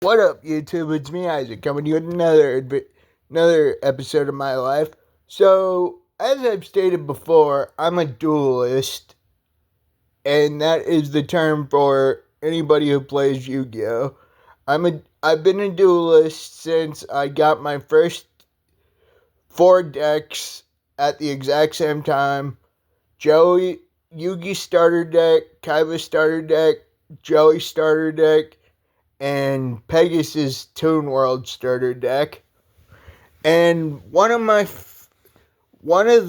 What up, YouTube? It's me, Isaac, coming to you with another episode of my life. So, as I've stated before, I'm a duelist, and that is the term for anybody who plays Yu-Gi-Oh. I've been a duelist since I got my first four decks at the exact same time. Joey Yugi starter deck, Kaiba starter deck, Joey starter deck, and Pegasus Toon World starter deck. And one of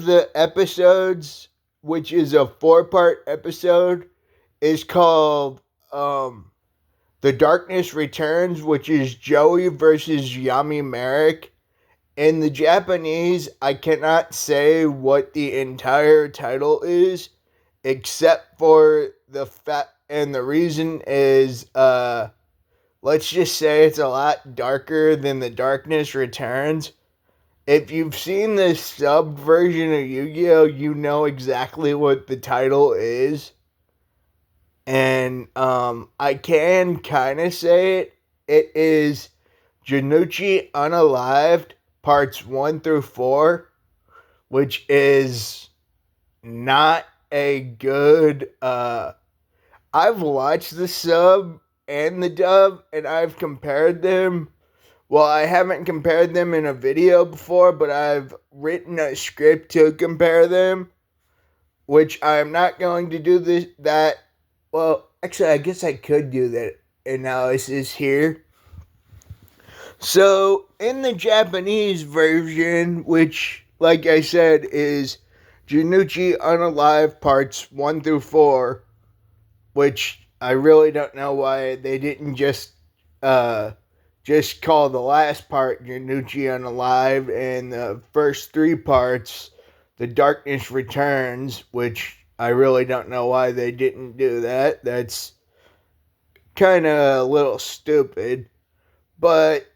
the episodes, which is a 4-part episode, is called The Darkness Returns, which is Joey versus Yami Merrick. In the Japanese, I cannot say what the entire title is, except for the fact, and the reason is, let's just say it's a lot darker than The Darkness Returns. If you've seen the sub version of Yu-Gi-Oh, you know exactly what the title is. And I can kind of say it. It is Janucci Unalived, parts 1 through 4, which is not a good... I've watched the sub and the dub, and I've compared them. Well, I haven't compared them in a video before, but I've written a script to compare them, which I'm not going to do well, actually, I guess I could do that analysis here. So, in the Japanese version, which, like I said, is Janucci Unalive parts 1 through 4, which I really don't know why they didn't just call the last part Janucci Unalive and the first 3 parts The Darkness Returns, which I really don't know why they didn't do that. That's kind of a little stupid. But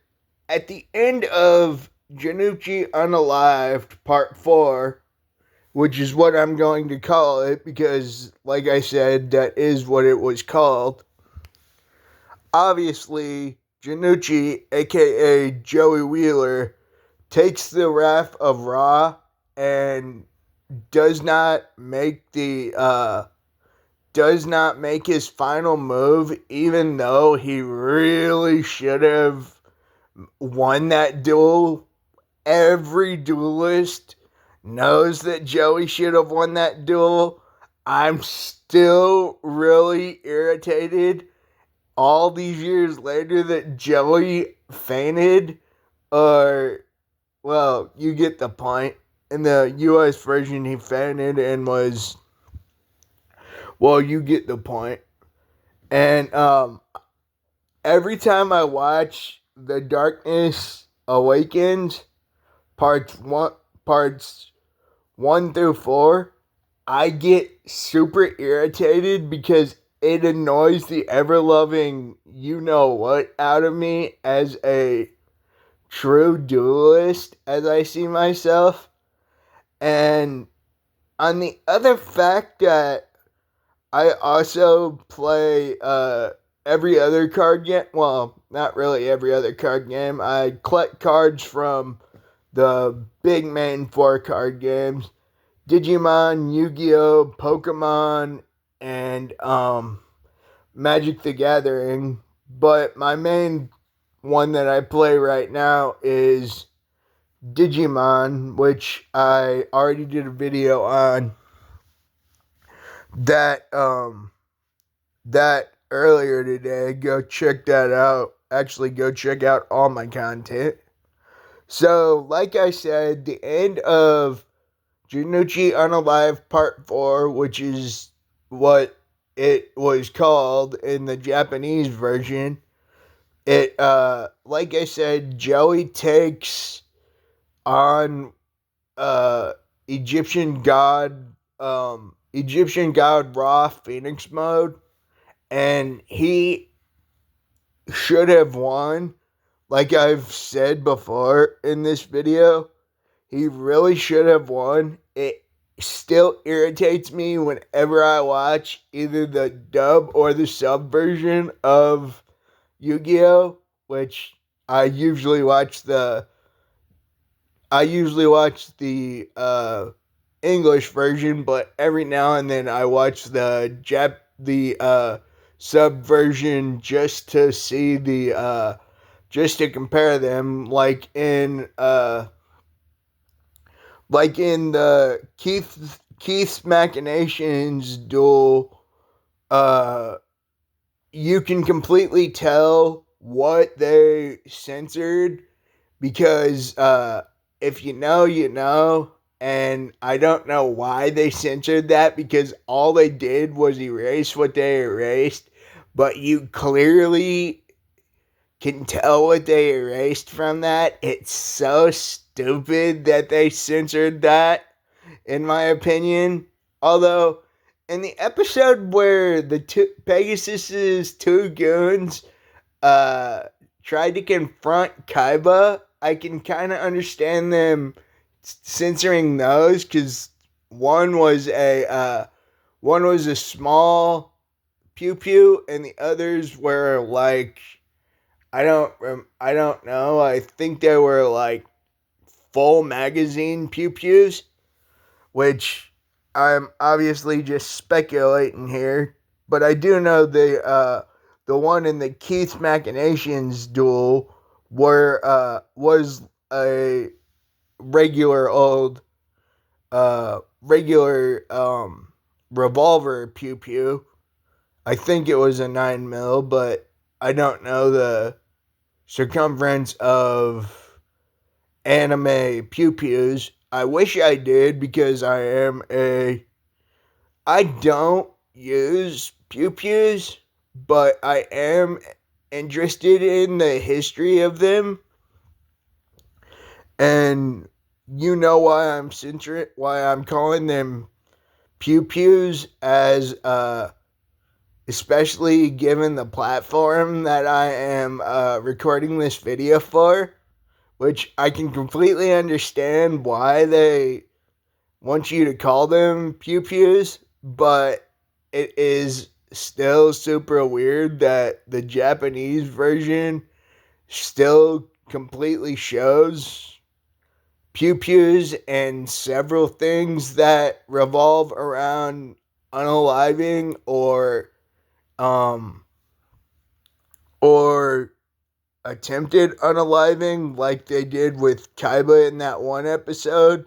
at the end of Janucci Unalived Part 4, which is what I'm going to call it because, like I said, that is what it was called. Obviously, Janucci, aka Joey Wheeler, takes the Wrath of Ra and does not make his final move, even though he really should have won that duel. Every duelist knows that Joey should have won that duel. I'm still really irritated all these years later that Joey fainted. Or, well, you get the point. In the US version, he fainted and was, well, you get the point. And every time I watch The Darkness Awakens, parts one through 4, I get super irritated because it annoys the ever-loving you-know-what out of me as a true duelist, as I see myself. And on the other fact that I also play every other card game, well, not really every other card game, I collect cards from the big main 4 card games: Digimon, Yu-Gi-Oh, Pokemon, and Magic the Gathering. But my main one that I play right now is Digimon, which I already did a video on that earlier today. Go check that out. Actually, go check out all my content. So, like I said, the end of Janucci Unalive Part 4, which is what it was called in the Japanese version, it, like I said, Joey takes on, Egyptian God Ra Phoenix mode, and he should have won. Like I've said before in this video, he really should have won. It still irritates me whenever I watch either the dub or the sub version of Yu-Gi-Oh! which I usually watch the I usually watch the English version, but every now and then I watch the sub version just to see the just to compare them, like in the Keith's Machinations duel. uh you can completely tell what they censored because if you know, you know. And I don't know why they censored that, because all they did was erase what they erased. But you clearly can tell what they erased from that. It's so stupid that they censored that, in my opinion. Although, in the episode where Pegasus's two goons uh, tried to confront Kaiba, I can kind of understand them censoring those, because one was a small pew pew, and the others were like, I don't know. I think they were like full magazine pew pews, which I'm obviously just speculating here, but I do know the one in the Keith Machinations duel was a regular old regular revolver pew pew. I think it was a 9 mil, but I don't know the circumference of anime pew pews. I wish I did, because I don't use pew pews, but I am interested in the history of them. And you know why I'm calling them pew pews, as especially given the platform that I am recording this video for, which I can completely understand why they want you to call them pew pews, but it is still super weird that the Japanese version still completely shows pew pews and several things that revolve around unaliving um or attempted unaliving, like they did with Kaiba in that one episode.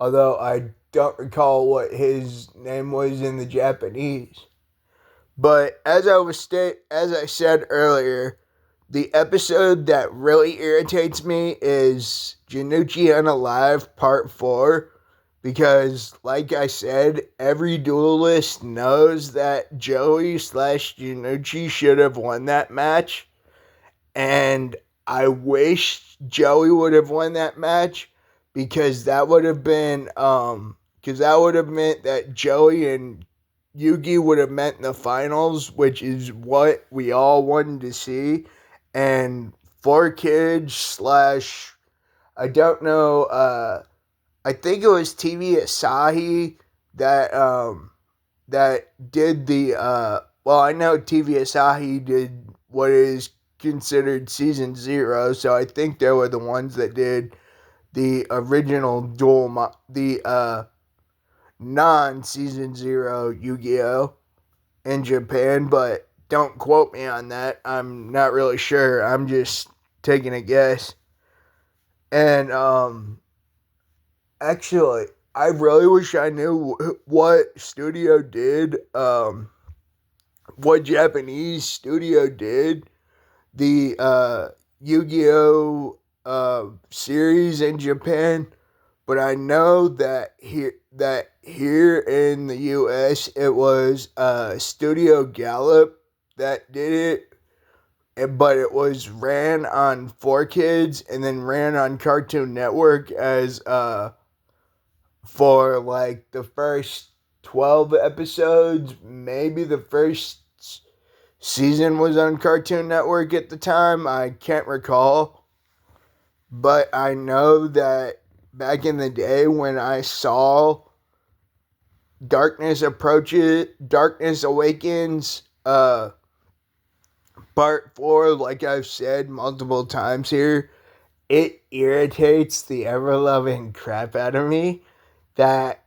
Although I don't recall what his name was in the Japanese. But as I said earlier, the episode that really irritates me is Janucci Unalive Part 4, because, like I said, every duelist knows that Joey slash Janucci should have won that match. And I wish Joey would have won that match, because that would have been because that would have meant that Joey and Yugi would have met in the finals, which is what we all wanted to see. And 4Kids slash, I don't know, I think it was TV Asahi that did the well, I know TV Asahi did what is considered season 0, so I think they were the ones that did the original the non season 0 Yu-Gi-Oh in Japan, but don't quote me on that. I'm not really sure. I'm just taking a guess. And actually, I really wish I knew what studio did what Japanese studio did the Yu-Gi-Oh series in Japan, but I know that here in the U.S. it was Studio Gallup that did it, but it was ran on 4Kids and then ran on Cartoon Network as for like the first 12 episodes, maybe the first season was on Cartoon Network at the time. I can't recall. But I know that back in the day when I saw Darkness Awakens Part 4, like I've said multiple times here, it irritates the ever-loving crap out of me that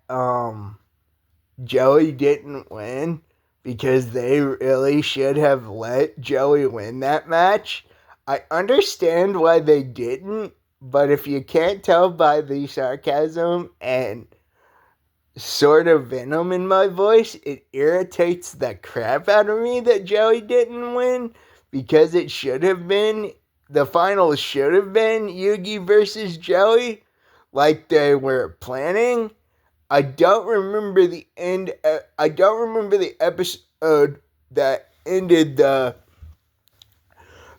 Joey didn't win, because they really should have let Joey win that match. I understand why they didn't, but if you can't tell by the sarcasm and sort of venom in my voice, it irritates the crap out of me that Joey didn't win, because it should have been, the finals should have been Yugi versus Joey like they were planning. I don't remember the end. I don't remember the episode that ended the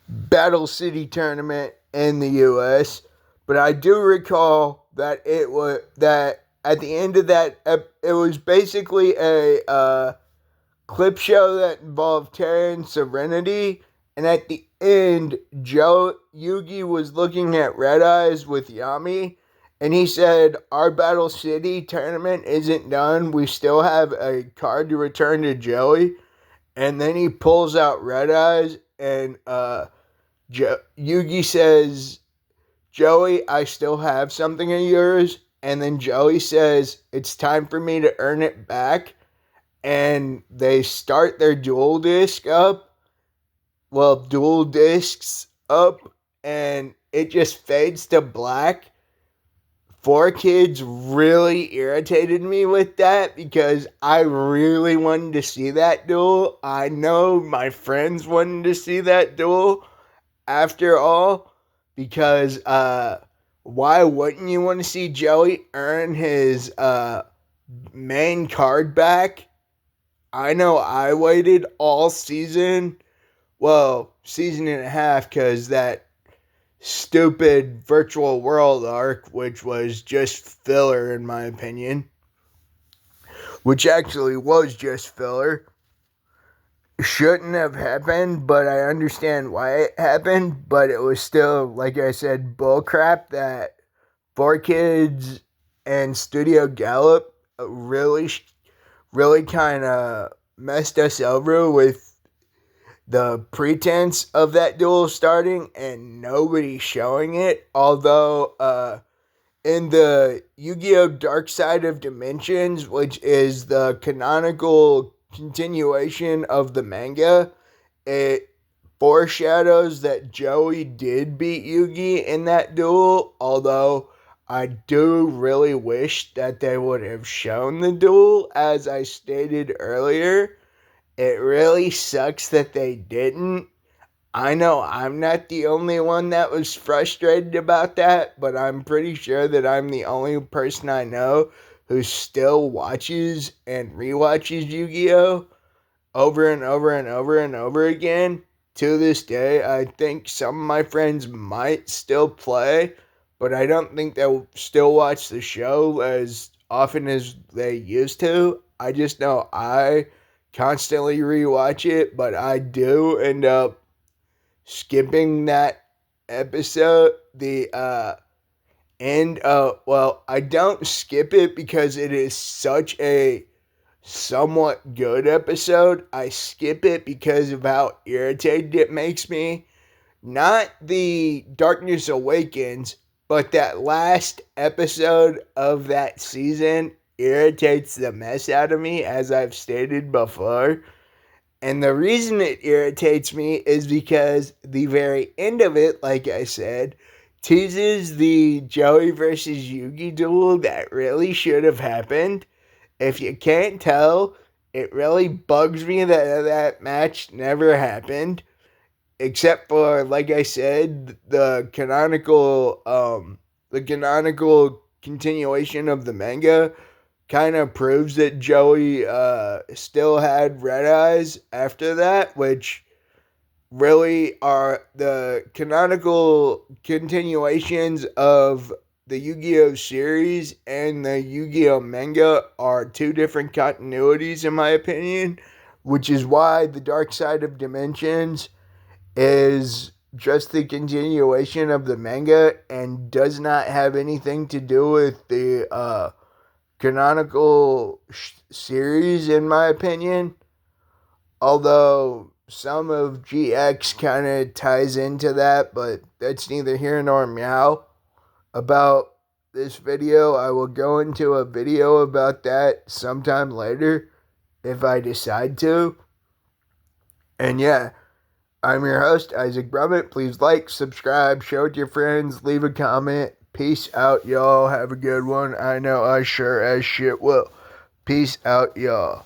Battle City tournament in the U.S., but I do recall that it was that at the end of that, it was basically a clip show that involved Terra and Serenity, and at the end, Yugi was looking at Red Eyes with Yami, and he said, "Our Battle City tournament isn't done. We still have a card to return to Joey." And then he pulls out Red Eyes, and Yugi says, "Joey, I still have something of yours." And then Joey says, "It's time for me to earn it back." And they start their dual discs up, and it just fades to black. 4Kids really irritated me with that, because I really wanted to see that duel. I know my friends wanted to see that duel after all, because why wouldn't you want to see Joey earn his main card back? I know I waited all season, well, season and a half, because that stupid virtual world arc, which was just filler in my opinion, which actually was just filler, shouldn't have happened, but I understand why it happened. But it was still, like I said, bullcrap that 4Kids and Studio Gallup really kind of messed us over with the pretense of that duel starting and nobody showing it. Although in the Yu-Gi-Oh! Dark Side of Dimensions, which is the canonical continuation of the manga, it foreshadows that Joey did beat Yugi in that duel, although I do really wish that they would have shown the duel, as I stated earlier. It really sucks that they didn't. I know I'm not the only one that was frustrated about that, but I'm pretty sure that I'm the only person I know who still watches and rewatches Yu-Gi-Oh! Over and over and over and over again. To this day, I think some of my friends might still play, but I don't think they'll still watch the show as often as they used to. I just know I constantly rewatch it, but I do end up skipping that episode, the end of, well, I don't skip it because it is such a somewhat good episode. I skip it because of how irritated it makes me. Not the Darkness Awakens, but that last episode of that season irritates the mess out of me, as I've stated before. And the reason it irritates me is because the very end of it, like I said, teases the Joey versus Yugi duel that really should have happened. If you can't tell, it really bugs me that that match never happened. Except for, like I said, the canonical continuation of the manga kind of proves that Joey still had red eyes after that, which really are the canonical continuations of the Yu-Gi-Oh! Series and the Yu-Gi-Oh! Manga are two different continuities in my opinion, which is why the Dark Side of Dimensions is just the continuation of the manga and does not have anything to do with the canonical series, in my opinion. Although some of GX kind of ties into that, but that's neither here nor meow. About this video, I will go into a video about that sometime later if I decide to. And yeah, I'm your host, Isaac Brummett. Please like, subscribe, share with your friends, leave a comment. Peace out, y'all. Have a good one. I know I sure as shit will. Peace out, y'all.